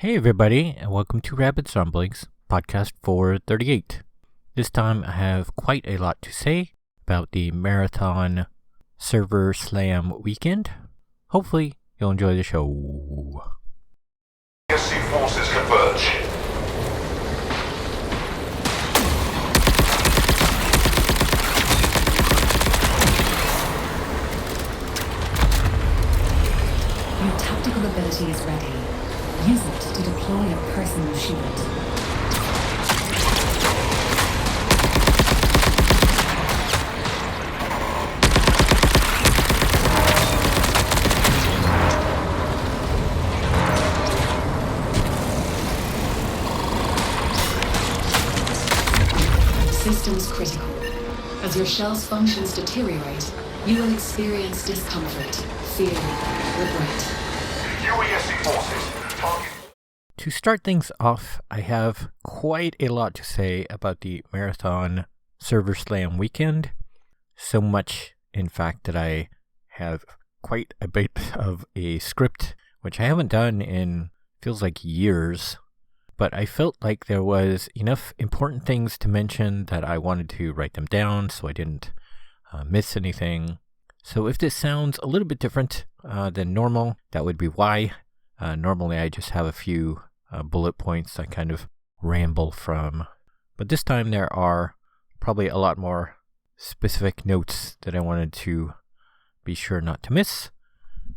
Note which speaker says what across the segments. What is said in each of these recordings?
Speaker 1: Hey everybody, and welcome to rabb1t's Rumblings, podcast 438. This time I have quite a lot to say about the Marathon Server Slam weekend. Hopefully you'll enjoy the show.
Speaker 2: SC forces converge.
Speaker 3: Your tactical ability is ready. Use it to deploy a personal shield. Systems critical. As your shell's functions deteriorate, you will experience discomfort, fear, regret.
Speaker 2: UESC forces.
Speaker 1: To start things off, I have quite a lot to say about the Marathon Server Slam weekend. So much, in fact, that I have quite a bit of a script, which I haven't done in, feels like years. But I felt like there was enough important things to mention that I wanted to write them down so I didn't miss anything. So if this sounds a little bit different than normal, that would be why. Normally I just have a few bullet points I kind of ramble from. But this time there are probably a lot more specific notes that I wanted to be sure not to miss.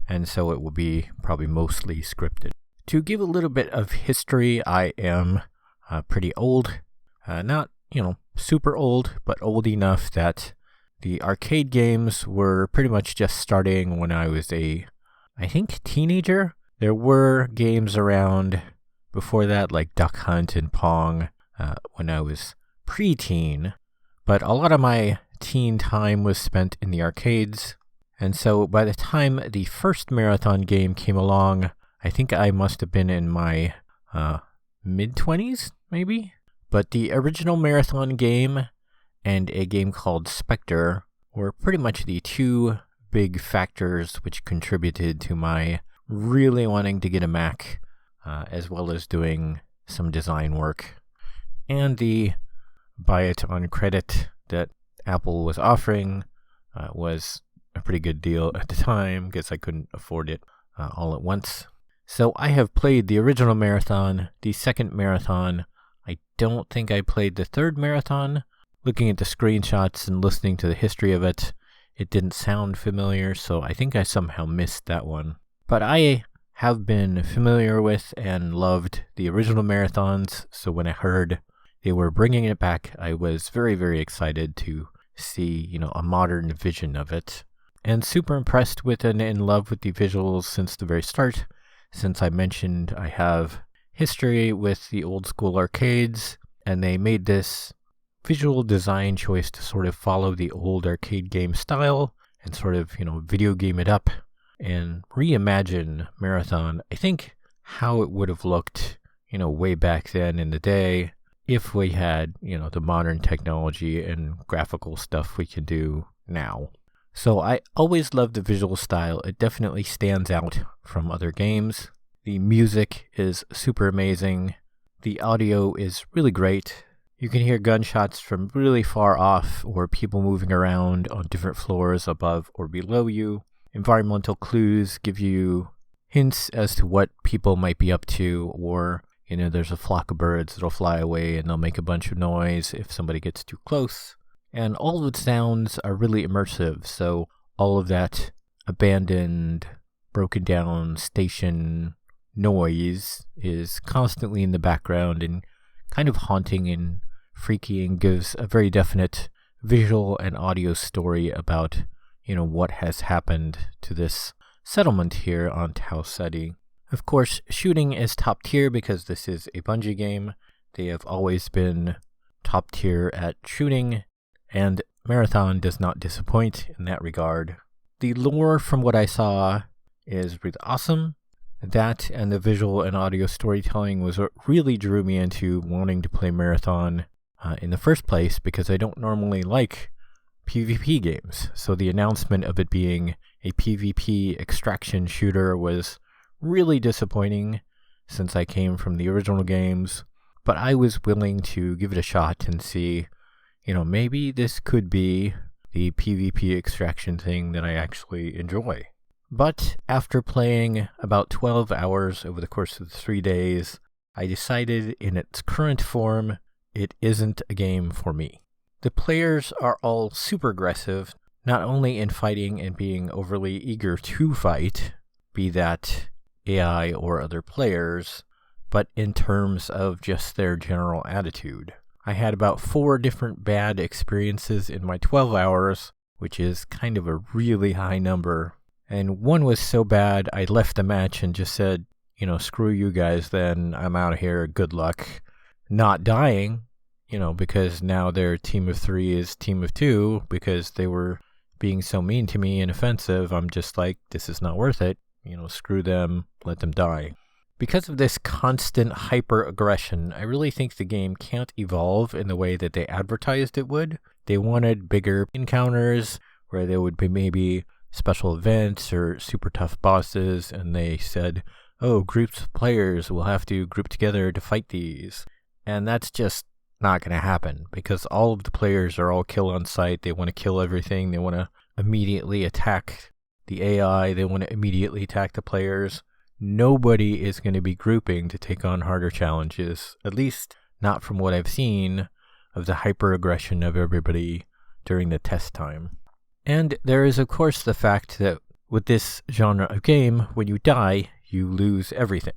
Speaker 1: And so it will be probably mostly scripted. To give a little bit of history, I am pretty old. Not, super old, but old enough that the arcade games were pretty much just starting when I was I think, teenager. There were games around before that, like Duck Hunt and Pong, when I was preteen. But a lot of my teen time was spent in the arcades. And so by the time the first Marathon game came along, I think I must have been in my mid-20s, maybe? But the original Marathon game and a game called Spectre were pretty much the two big factors which contributed to my really wanting to get a Mac, as well as doing some design work. And the buy it on credit that Apple was offering was a pretty good deal at the time, because I couldn't afford it all at once. So I have played the original Marathon, the second Marathon. I don't think I played the third Marathon. Looking at the screenshots and listening to the history of it, it didn't sound familiar, so I think I somehow missed that one. But I have been familiar with and loved the original Marathons, so when I heard they were bringing it back, I was very, very excited to see, a modern vision of it. And super impressed with and in love with the visuals since the very start. Since I mentioned I have history with the old school arcades, and they made this visual design choice to sort of follow the old arcade game style and sort of, video game it up and reimagine Marathon. I think how it would have looked, way back then in the day if we had, the modern technology and graphical stuff we can do now. So I always loved the visual style. It definitely stands out from other games. The music is super amazing. The audio is really great. You can hear gunshots from really far off or people moving around on different floors above or below you. Environmental clues give you hints as to what people might be up to, or, there's a flock of birds that'll fly away and they'll make a bunch of noise if somebody gets too close. And all of the sounds are really immersive, so all of that abandoned, broken down station noise is constantly in the background and kind of haunting and freaky, and gives a very definite visual and audio story about, what has happened to this settlement here on Tau Ceti. Of course, shooting is top tier because this is a Bungie game. They have always been top tier at shooting, and Marathon does not disappoint in that regard. The lore, from what I saw, is really awesome. That and the visual and audio storytelling was what really drew me into wanting to play Marathon in the first place, because I don't normally like PvP games. So the announcement of it being a PvP extraction shooter was really disappointing. since I came from the original games, but I was willing to give it a shot and see, maybe this could be the PvP extraction thing that I actually enjoy. But after playing about 12 hours over the course of 3 days, I decided in its current form, it isn't a game for me. The players are all super aggressive, not only in fighting and being overly eager to fight, be that AI or other players, but in terms of just their general attitude. I had about 4 different bad experiences in my 12 hours, which is kind of a really high number. And one was so bad, I left the match and just said, screw you guys then, I'm out of here, good luck. Not dying, because now their team of 3 is team of 2, because they were being so mean to me and offensive. I'm just like, this is not worth it. Screw them, let them die. Because of this constant hyper-aggression, I really think the game can't evolve in the way that they advertised it would. They wanted bigger encounters where there would be maybe special events or super tough bosses, and they said, groups of players will have to group together to fight these. And that's just not going to happen, because all of the players are all kill on sight. They want to kill everything. They want to immediately attack the AI. They want to immediately attack the players. Nobody is going to be grouping to take on harder challenges, at least not from what I've seen of the hyper-aggression of everybody during the test time. And there is, of course, the fact that with this genre of game, when you die, you lose everything.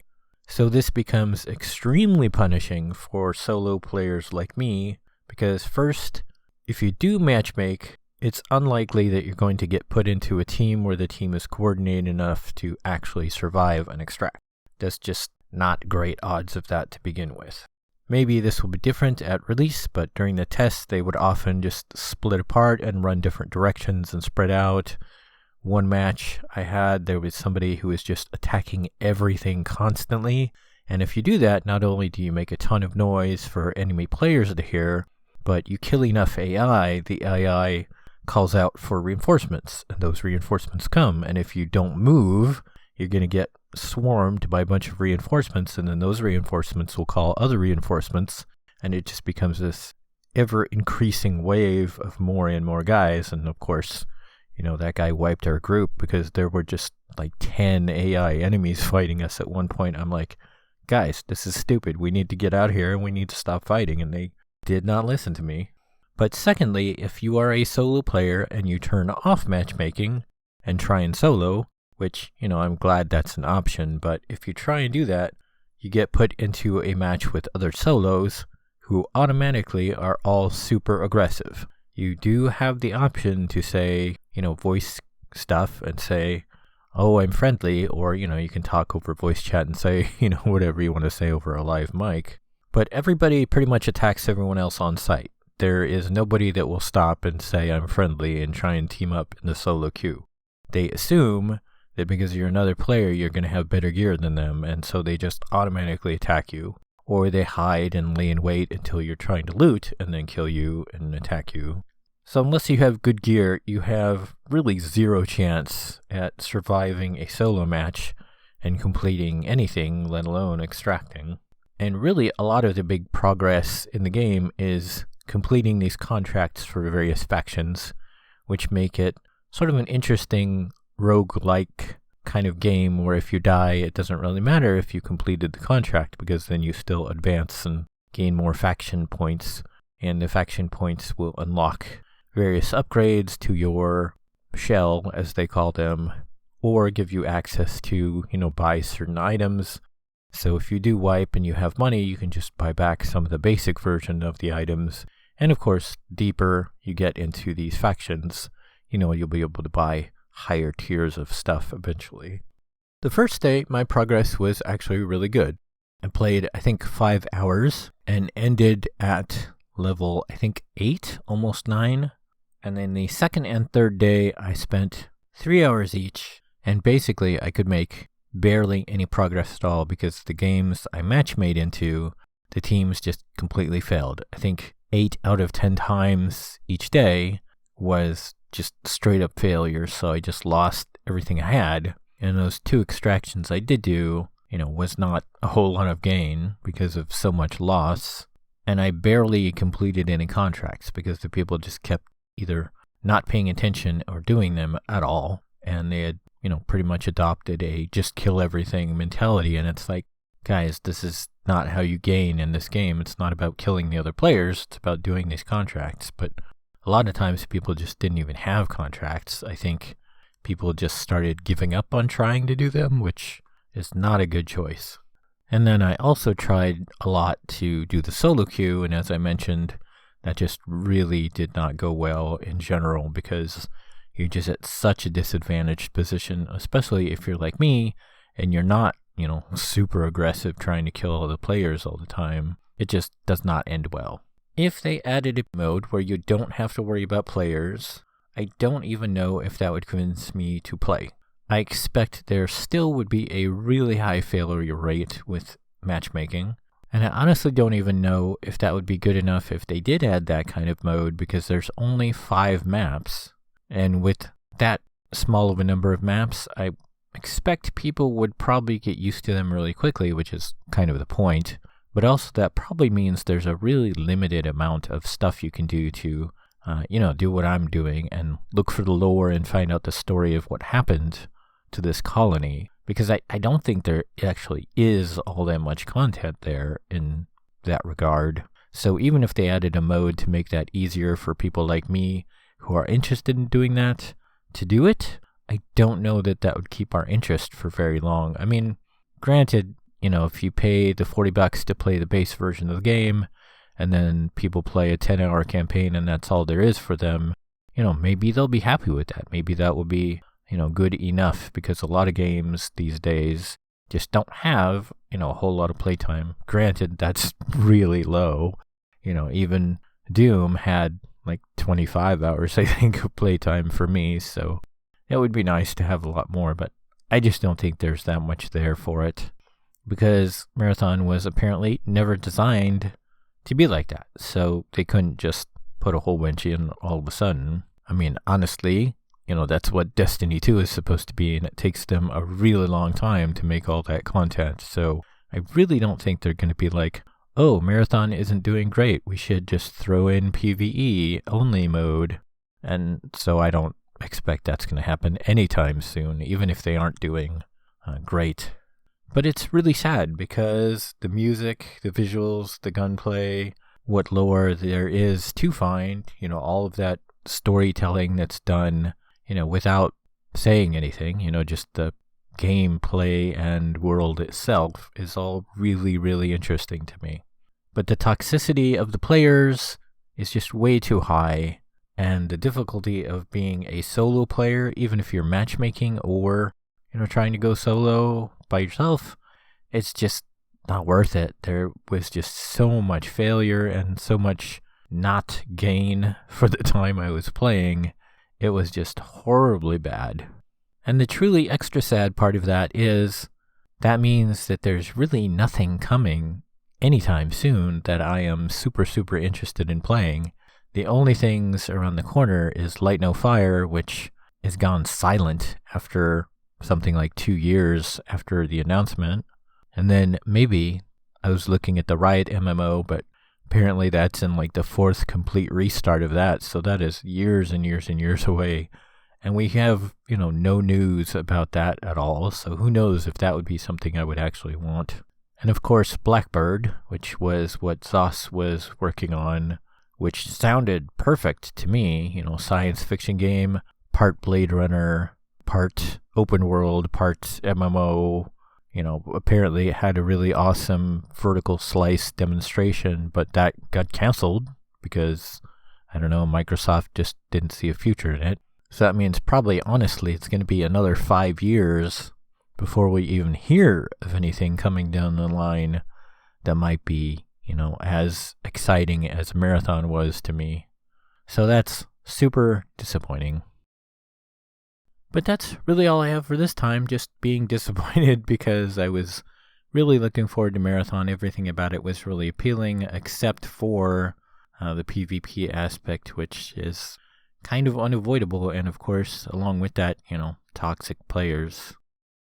Speaker 1: So this becomes extremely punishing for solo players like me, because first, if you do matchmake, it's unlikely that you're going to get put into a team where the team is coordinated enough to actually survive and extract. That's just not great odds of that to begin with. Maybe this will be different at release, but during the tests, they would often just split apart and run different directions and spread out. One match I had, there was somebody who was just attacking everything constantly. And if you do that, not only do you make a ton of noise for enemy players to hear, but you kill enough AI, the AI calls out for reinforcements, and those reinforcements come. And if you don't move, you're going to get swarmed by a bunch of reinforcements, and then those reinforcements will call other reinforcements, and it just becomes this ever-increasing wave of more and more guys. And of course, that guy wiped our group because there were just like 10 AI enemies fighting us at one point. I'm like, guys, this is stupid. We need to get out here and we need to stop fighting. And they did not listen to me. But secondly, if you are a solo player and you turn off matchmaking and try and solo, which, I'm glad that's an option, but if you try and do that, you get put into a match with other solos who automatically are all super aggressive. You do have the option to say, voice stuff and say, oh, I'm friendly, or, you can talk over voice chat and say, whatever you want to say over a live mic. But everybody pretty much attacks everyone else on sight. There is nobody that will stop and say I'm friendly and try and team up in the solo queue. They assume that because you're another player, you're going to have better gear than them, and so they just automatically attack you. Or they hide and lay in wait until you're trying to loot and then kill you and attack you. So unless you have good gear, you have really zero chance at surviving a solo match and completing anything, let alone extracting. And really, a lot of the big progress in the game is completing these contracts for various factions, which make it sort of an interesting roguelike kind of game where if you die, it doesn't really matter if you completed the contract, because then you still advance and gain more faction points, and the faction points will unlock various upgrades to your shell, as they call them, or give you access to, buy certain items. So if you do wipe and you have money, you can just buy back some of the basic version of the items. And of course, deeper you get into these factions, you'll be able to buy higher tiers of stuff eventually. The first day, my progress was actually really good. I played, 5 hours and ended at level, 8, almost 9. And then the second and third day, I spent 3 hours each. And basically, I could make barely any progress at all because the games I matchmade into, the teams just completely failed. 8 out of 10 times each day was just straight up failure, so I just lost everything I had. And those 2 extractions I did do, was not a whole lot of gain because of so much loss. And I barely completed any contracts because the people just kept either not paying attention or doing them at all. And they had, pretty much adopted a just kill everything mentality. And it's like, guys, this is not how you gain in this game. It's not about killing the other players. It's about doing these contracts. But a lot of times people just didn't even have contracts. I think people just started giving up on trying to do them, which is not a good choice. And then I also tried a lot to do the solo queue, and as I mentioned, that just really did not go well in general because you're just at such a disadvantaged position, especially if you're like me and you're not, super aggressive trying to kill all the players all the time. It just does not end well. If they added a mode where you don't have to worry about players, I don't even know if that would convince me to play. I expect there still would be a really high failure rate with matchmaking, and I honestly don't even know if that would be good enough if they did add that kind of mode because there's only 5 maps, and with that small of a number of maps, I expect people would probably get used to them really quickly, which is kind of the point, but also that probably means there's a really limited amount of stuff you can do to do what I'm doing and look for the lore and find out the story of what happened to this colony, because I don't think there actually is all that much content there in that regard. So even if they added a mode to make that easier for people like me who are interested in doing that to do it, I don't know that that would keep our interest for very long. I mean, granted, if you pay the $40 to play the base version of the game, and then people play a 10-hour campaign and that's all there is for them, maybe they'll be happy with that. Maybe that will be, good enough, because a lot of games these days just don't have, a whole lot of playtime. Granted, that's really low. Even Doom had like 25 hours, I think, of playtime for me, so it would be nice to have a lot more, but I just don't think there's that much there for it, because Marathon was apparently never designed to be like that, so they couldn't just put a whole bunch in all of a sudden. I mean, honestly, that's what Destiny 2 is supposed to be, and it takes them a really long time to make all that content, so I really don't think they're going to be like, oh, Marathon isn't doing great, we should just throw in PvE only mode, and so I don't expect that's going to happen anytime soon, even if they aren't doing great. But it's really sad because the music, the visuals, the gunplay, what lore there is to find, all of that storytelling that's done, without saying anything, just the gameplay and world itself is all really, really interesting to me. But the toxicity of the players is just way too high, and the difficulty of being a solo player, even if you're matchmaking or, trying to go solo by yourself, it's just not worth it. There was just so much failure and so much not gain for the time I was playing. It was just horribly bad. And the truly extra sad part of that is that means that there's really nothing coming anytime soon that I am super, super interested in playing. The only things around the corner is Light No Fire, which is gone silent after something like 2 years after the announcement. And then maybe, I was looking at the Riot MMO, but apparently that's in like the 4th complete restart of that, so that is years and years and years away. And we have, no news about that at all, so who knows if that would be something I would actually want. And of course, Blackbird, which was what Zos was working on, which sounded perfect to me, science fiction game, part Blade Runner, part open world, part MMO. Apparently it had a really awesome vertical slice demonstration, but that got canceled because, I don't know, Microsoft just didn't see a future in it. So that means probably, honestly, it's going to be another 5 years before we even hear of anything coming down the line that might be, as exciting as Marathon was to me. So that's super disappointing. But that's really all I have for this time, just being disappointed because I was really looking forward to Marathon. Everything about it was really appealing, except for the PvP aspect, which is kind of unavoidable. And of course, along with that, toxic players.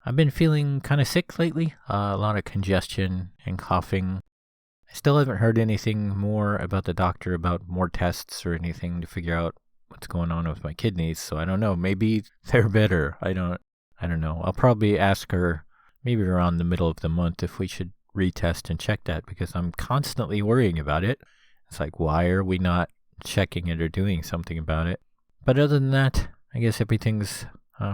Speaker 1: I've been feeling kind of sick lately, a lot of congestion and coughing. I still haven't heard anything more about the doctor about more tests or anything to figure out what's going on with my kidneys, so I don't know. Maybe they're better. I don't know. I'll probably ask her maybe around the middle of the month if we should retest and check that, because I'm constantly worrying about it. It's like, why are we not checking it or doing something about it? But other than that, I guess everything's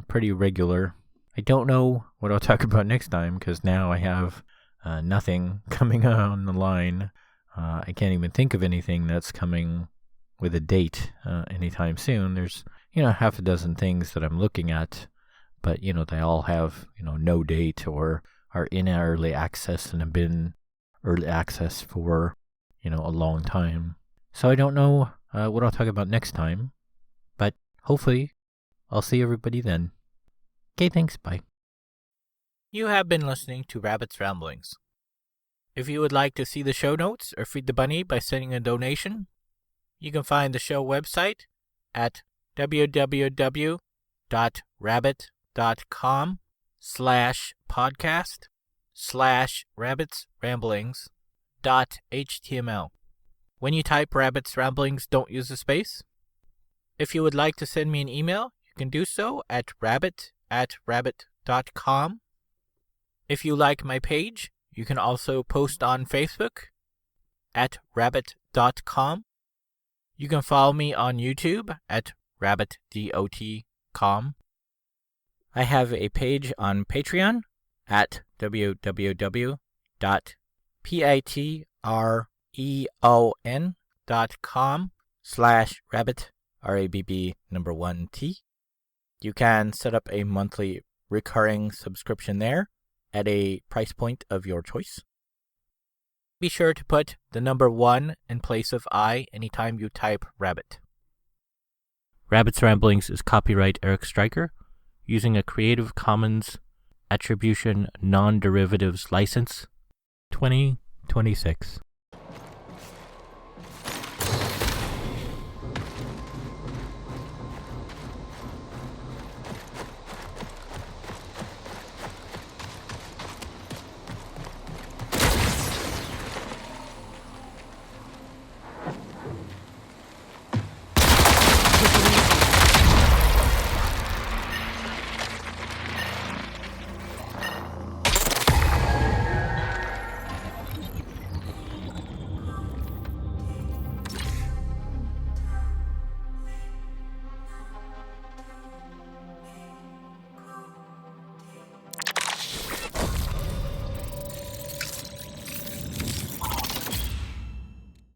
Speaker 1: pretty regular. I don't know what I'll talk about next time, because now I have nothing coming on the line. I can't even think of anything that's coming with a date anytime soon. There's, half a dozen things that I'm looking at, but, they all have, no date or are in early access and have been early access for, a long time. So I don't know what I'll talk about next time, but hopefully I'll see everybody then. Okay, thanks, bye.
Speaker 4: You have been listening to Rabbit's Ramblings. If you would like to see the show notes or feed the bunny by sending a donation, you can find the show website at www.rabbit.com/podcast/rabbitsramblings.html. When you type Rabbit's Ramblings, don't use a space. If you would like to send me an email, you can do so at rabbit@rabbit.com. If you like my page, you can also post on Facebook at rabb1t's. You can follow me on YouTube at rabb1t's. I have a page on Patreon at www.patreon.com/rabbit, RABB1T. You can set up a monthly recurring subscription there at a price point of your choice. Be sure to put the number 1 in place of I anytime you type Rabbit. Rabbit's Ramblings is copyright Eric Stryker, using a Creative Commons Attribution Non-Derivatives License 2026.